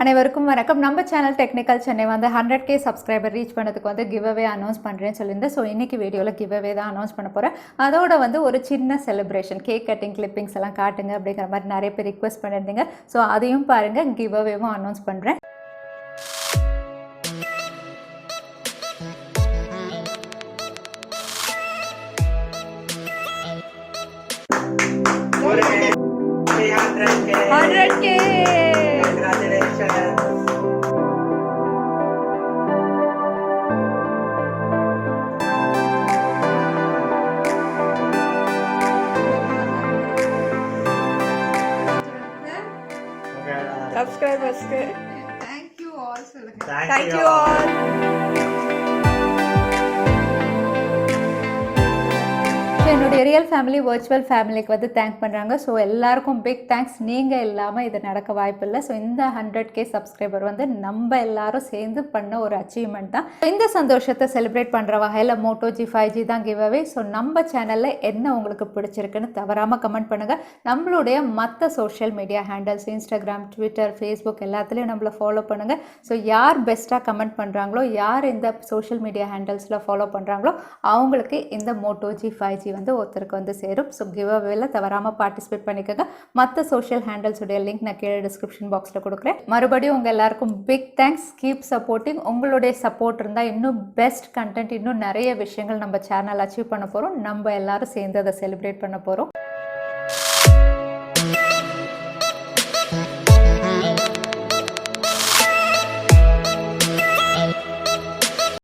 அனைவருக்கும் வணக்கம். நம்ம சேனல் டெக்னிக்கல் சென்னை வந்து 100K சப்ஸ்கிரைபர் ரீச் பண்ணதுக்கு வந்து கிவ் அவே அனௌன்ஸ் பண்ணுறேன்னு சொல்லியிருந்தேன். ஸோ இன்றைக்கி வீடியோவில் கிவ் அவே தான் அனௌன்ஸ் பண்ண போகிறேன். அதோட வந்து ஒரு சின்ன செலிப்ரேஷன், கேக் கட்டிங் கிளிப்பிங்ஸ் எல்லாம் காட்டுங்க அப்படிங்கிற மாதிரி நிறைய பேர் ரிக்வெஸ்ட் பண்ணியிருந்தீங்க. ஸோ அதையும் பாருங்கள், கிவ் அவேவும் அனௌன்ஸ் பண்ணுறேன். Subscribers. Thank you all. Thank you all. என்னுடைய ரியல் ஃபேமிலி வர்ச்சுவல் ஃபேமிலிக்கு வந்து தேங்க் பண்ணுறாங்க. ஸோ எல்லாருக்கும் பிக் தேங்க்ஸ். நீங்கள் இல்லாமல் இது நடக்க வாய்ப்பில்லை. ஸோ இந்த 100K சப்ஸ்கிரைபர் வந்து நம்ம எல்லாரும் சேர்ந்து பண்ண ஒரு அச்சீவ்மெண்ட் தான். இந்த சந்தோஷத்தை செலிப்ரேட் பண்ணுற வகையில் Moto G 5G தான் கிவ் அவே. ஸோ நம்ம சேனலில் என்ன உங்களுக்கு பிடிச்சிருக்குன்னு தவறாமல் கமெண்ட் பண்ணுங்கள். நம்மளுடைய மற்ற social media handles Instagram, Twitter, Facebook எல்லாத்துலேயும் நம்மளை ஃபாலோ பண்ணுங்கள். ஸோ யார் பெஸ்ட்டாக கமெண்ட் பண்ணுறாங்களோ, யார் இந்த சோஷியல் மீடியா ஹேண்டல்ஸில் ஃபாலோ பண்ணுறாங்களோ அவங்களுக்கு இந்த Moto G 5G வந்து ஒருத்தருக்கு வந்து சேரும். ஸோ கிவ் அவேல தவறாமல் பார்ட்டிசிபேட் பண்ணிக்கோங்க. மற்ற சோஷியல் ஹேண்டல்ஸுடைய லிங்க் நான் கீழே டிஸ்கிரிப்ஷன் பாக்ஸில் கொடுக்குறேன். மறுபடியும் உங்கள் எல்லாருக்கும் பிக் தேங்க்ஸ். Keep supporting. உங்களுடைய சப்போர்ட் இருந்தால் இன்னும் பெஸ்ட் கண்டென்ட், இன்னும் நிறைய விஷயங்கள் நம்ம சேனல் அச்சீவ் பண்ண போகிறோம். நம்ம எல்லாரும் சேர்ந்து அதை செலிப்ரேட் பண்ண போகிறோம்.